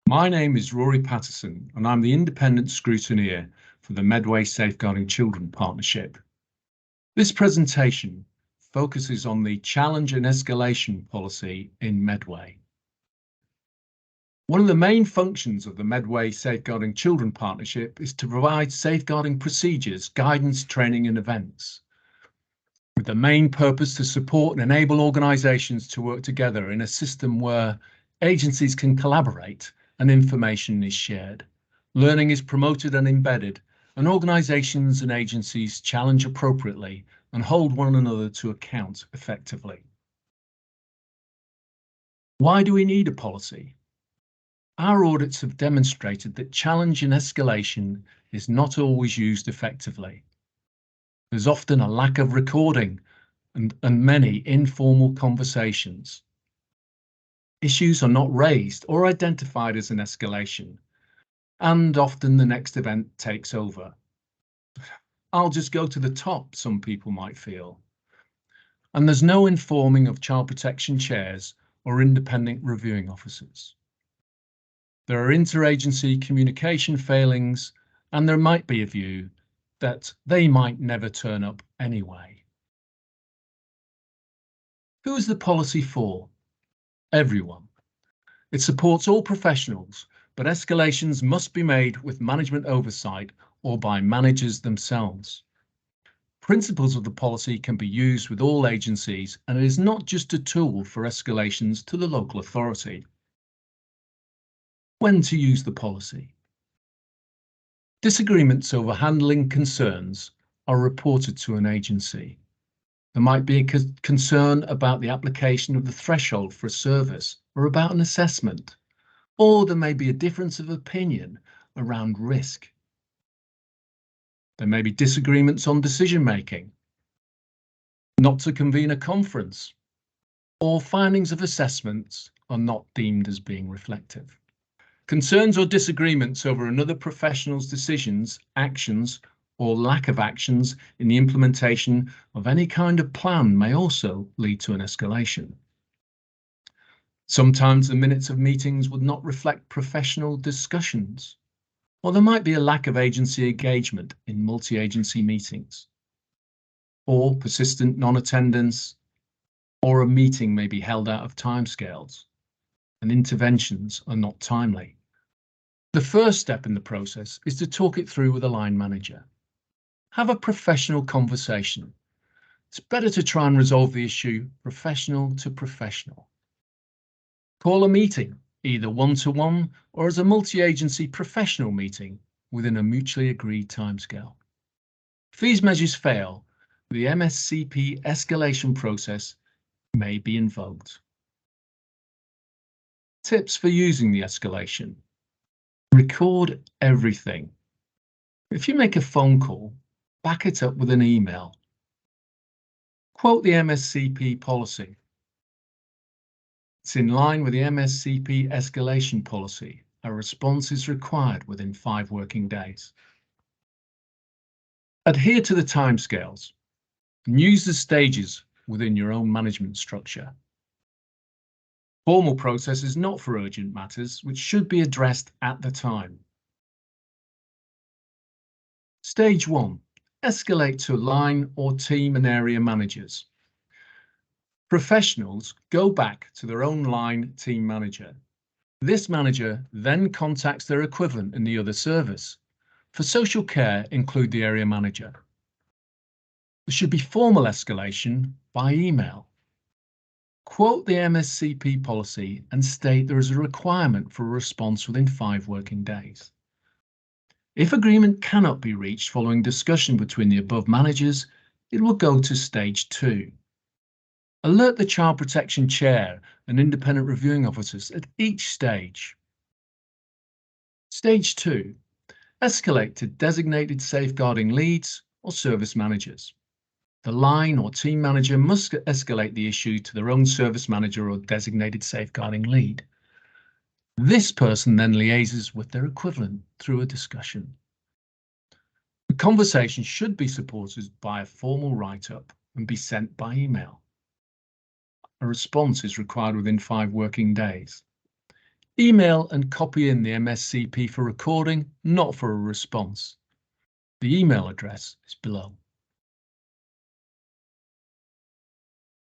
My name is Rory Patterson, and I'm the independent scrutineer for the Medway Safeguarding Children Partnership. This presentation focuses on the challenge and escalation policy in Medway. One of the main functions of the Medway Safeguarding Children Partnership is to provide safeguarding procedures, guidance, training and events, with the main purpose to support and enable organisations to work together in a system where agencies can collaborate and information is shared. Learning is promoted and embedded, and organisations and agencies challenge appropriately and hold one another to account effectively. Why do we need a policy? Our audits have demonstrated that challenge and escalation is not always used effectively. There's often a lack of recording and many informal conversations. Issues are not raised or identified as an escalation, and often the next event takes over. I'll just go to the top, some people might feel. And there's no informing of child protection chairs or independent reviewing officers. There are interagency communication failings, and there might be a view that they might never turn up anyway. Who is the policy for? Everyone. It supports all professionals, but escalations must be made with management oversight or by managers themselves. Principles of the policy can be used with all agencies, and it is not just a tool for escalations to the local authority. When to use the policy? Disagreements over handling concerns are reported to an agency. There might be a concern about the application of the threshold for a service or about an assessment, or there may be a difference of opinion around risk. There may be disagreements on decision making, not to convene a conference, or findings of assessments are not deemed as being reflective. Concerns or disagreements over another professional's decisions, actions, or lack of actions in the implementation of any kind of plan may also lead to an escalation. Sometimes the minutes of meetings would not reflect professional discussions, or there might be a lack of agency engagement in multi-agency meetings, or persistent non-attendance, or a meeting may be held out of timescales, and interventions are not timely. The first step in the process is to talk it through with a line manager. Have a professional conversation. It's better to try and resolve the issue professional to professional. Call a meeting, either one-to-one or as a multi-agency professional meeting within a mutually agreed timescale. If these measures fail, the MSCP escalation process may be invoked. Tips for using the escalation. Record everything. If you make a phone call, back it up with an email. Quote the MSCP policy. It's in line with the MSCP escalation policy. A response is required within 5 working days. Adhere to the timescales and use the stages within your own management structure. Formal process is not for urgent matters, which should be addressed at the time. Stage 1. Escalate to line or team and area managers. Professionals go back to their own line team manager. This manager then contacts their equivalent in the other service. For social care, include the area manager. There should be formal escalation by email. Quote the MSCP policy and state there is a requirement for a response within 5 working days. If agreement cannot be reached following discussion between the above managers, it will go to stage 2. Alert the Child Protection Chair and independent reviewing officers at each stage. Stage 2. Escalate to designated safeguarding leads or service managers. The line or team manager must escalate the issue to their own service manager or designated safeguarding lead. This person then liaises with their equivalent through a discussion. The conversation should be supported by a formal write-up and be sent by email. A response is required within 5 working days. Email and copy in the MSCP for recording, not for a response. The email address is below.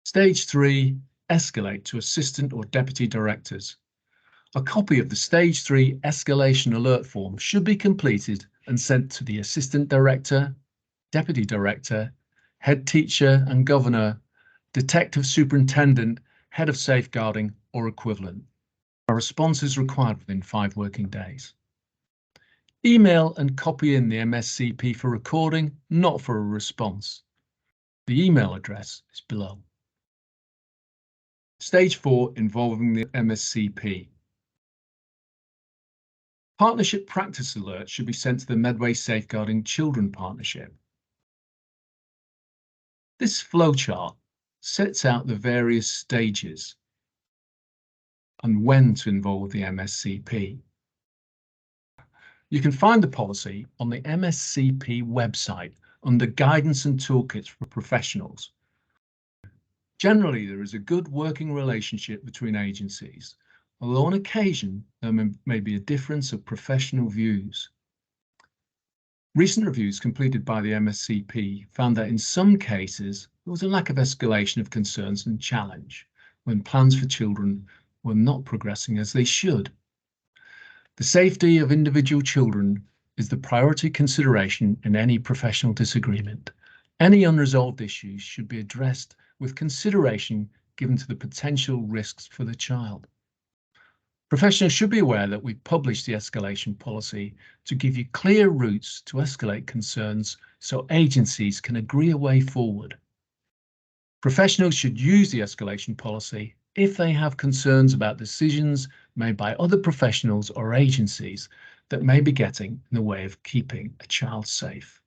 Stage 3, escalate to assistant or deputy directors. A copy of the Stage 3 escalation alert form should be completed and sent to the assistant director, deputy director, head teacher and governor, detective superintendent, head of safeguarding or equivalent. A response is required within 5 working days. Email and copy in the MSCP for recording, not for a response. The email address is below. Stage 4, involving the MSCP. Partnership practice alerts should be sent to the Medway Safeguarding Children Partnership. This flowchart sets out the various stages and when to involve the MSCP. You can find the policy on the MSCP website under Guidance and Toolkits for Professionals. Generally, there is a good working relationship between agencies, although on occasion there may be a difference of professional views. Recent reviews completed by the MSCP found that in some cases there was a lack of escalation of concerns and challenge when plans for children were not progressing as they should. The safety of individual children is the priority consideration in any professional disagreement. Any unresolved issues should be addressed with consideration given to the potential risks for the child. Professionals should be aware that we've published the escalation policy to give you clear routes to escalate concerns so agencies can agree a way forward. Professionals should use the escalation policy if they have concerns about decisions made by other professionals or agencies that may be getting in the way of keeping a child safe.